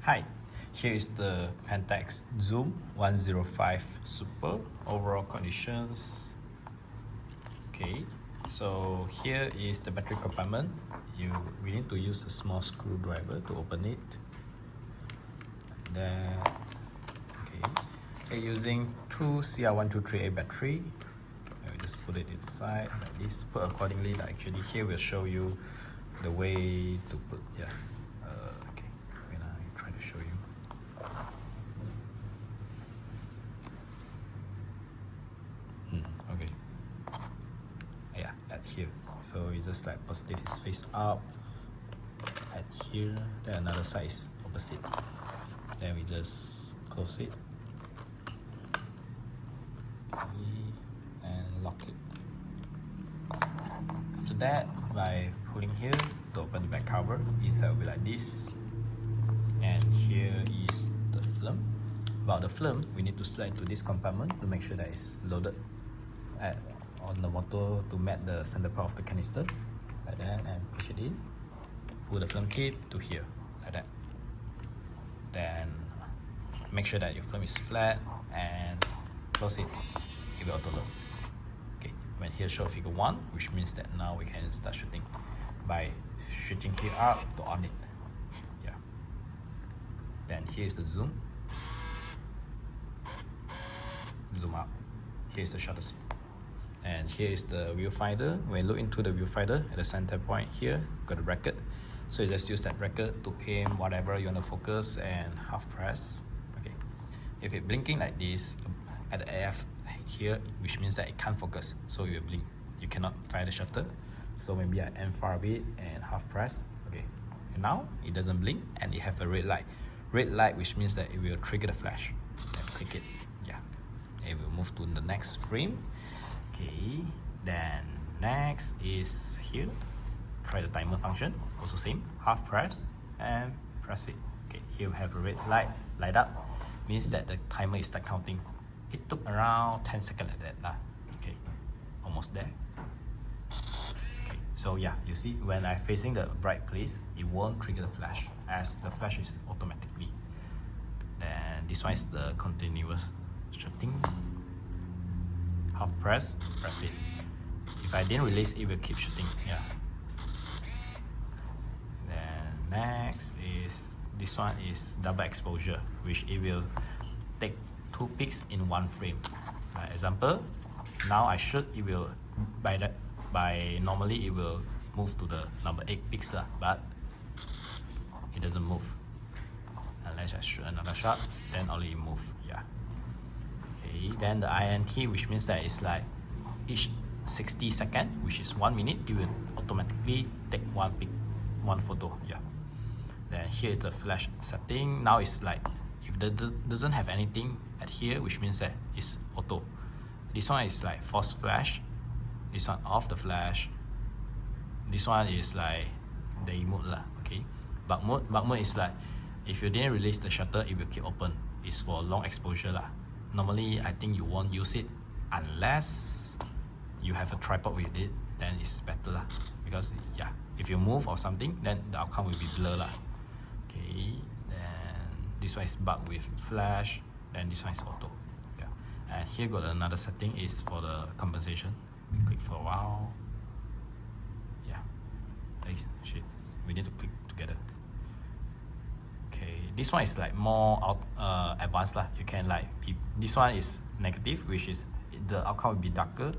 Hi, here is the Pentax Zoom 105 Super overall conditions. Okay, so here is the battery compartment. We need to use a small screwdriver to open it. Then, using two CR123A battery. I will just put it inside like this. Put accordingly. Like actually, here will show you the way to put. Yeah. Okay. When I try to show you. Okay. Yeah, at here. So you just like positive is face up. At here, then another side is opposite. Then we just close it. Okay, and lock it. After that, by pulling here to open the back cover, inside will be like this. And here is the film. About the film, we need to slide to this compartment to make sure that it's loaded on the motor to match the center part of the canister, like that, and push it in. Pull the film tip to here, like that. Then make sure that your film is flat and close it. It will auto load. Okay, when here show figure 1, which means that now we can start shooting by switching here up to on it. Yeah. Then here's the zoom. Zoom out. Here's the shutter speed. And here is the viewfinder. When you look into the viewfinder, at the center point here, got a bracket. So you just use that bracket to aim whatever you want to focus and half press. Okay. If it's blinking like this at the AF here, which means that it can't focus, so you will blink. You cannot fire the shutter. So maybe I aim far a bit and half press. Okay. And now it doesn't blink and it have a red light. Red light, which means that it will trigger the flash. Then click it. Yeah. It will move to the next frame. Okay, then next is here. Try the timer function. Also same, half press and press it. Okay, here we have a red light up. Means that the timer is start counting. It took around 10 seconds like that. Okay, almost there. Okay, so yeah, you see when I facing the bright place, it won't trigger the flash as the flash is automatically. Then this one is the continuous shooting. Half press it. If I didn't release, it will keep shooting. Yeah. Then next is this one is double exposure, which it will take 2 pics in 1 frame. Like example, now I shoot, it will normally it will move to the number 8 pixel, but it doesn't move unless I shoot another shot, then only it move. Yeah. Okay, then the INT, which means that it's like each 60 seconds, which is 1 minute, it will automatically take 1 pic, 1 photo. Yeah. Then here is the flash setting. Now it's like if it doesn't have anything at here, which means that it's auto. This one is like force flash. This one off the flash. This one is like day mode lah. Okay. Bug mode is like if you didn't release the shutter, it will keep open. It's for long exposure lah. Normally, I think you won't use it unless you have a tripod with it, then it's better lah. Because yeah, if you move or something, then the outcome will be blur lah. Okay, then this one is bug with flash, then this one is auto. Yeah, and here got another setting is for the compensation. We click for a while. Yeah, shit, we need to click together. Okay, this one is like more advanced lah. You can like this one is negative, which is the outcome will be darker.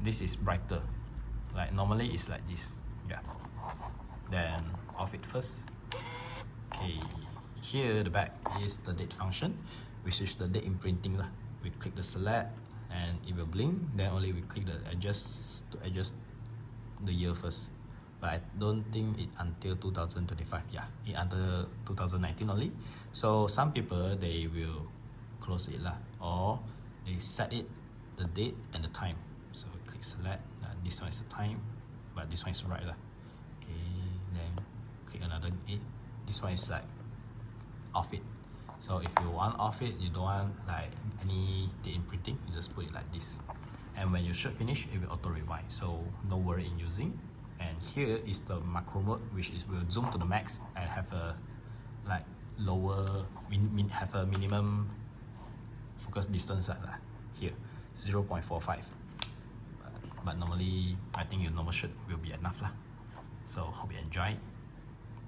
This is brighter. Like normally it's like this. Yeah. Then off it first. Okay, here the back is the date function, which is the date imprinting lah. We click the select and it will blink. Then only we click the adjust to adjust the year first. But I don't think it until 2025. Yeah, it until 2019 only. So some people they will close it lah, or they set it the date and the time. So click select. This one is the time, but this one is right lah. Okay, then click another 8. This one is like off it. So if you want off it, you don't want like any date imprinting, you just put it like this. And when you shoot finish, it will auto rewind. So no worry in using. And here is the macro mode, which is will zoom to the max and have a like lower, have a minimum focus distance here, 0.45. But normally, I think your normal shoot will be enough lah. So hope you enjoy.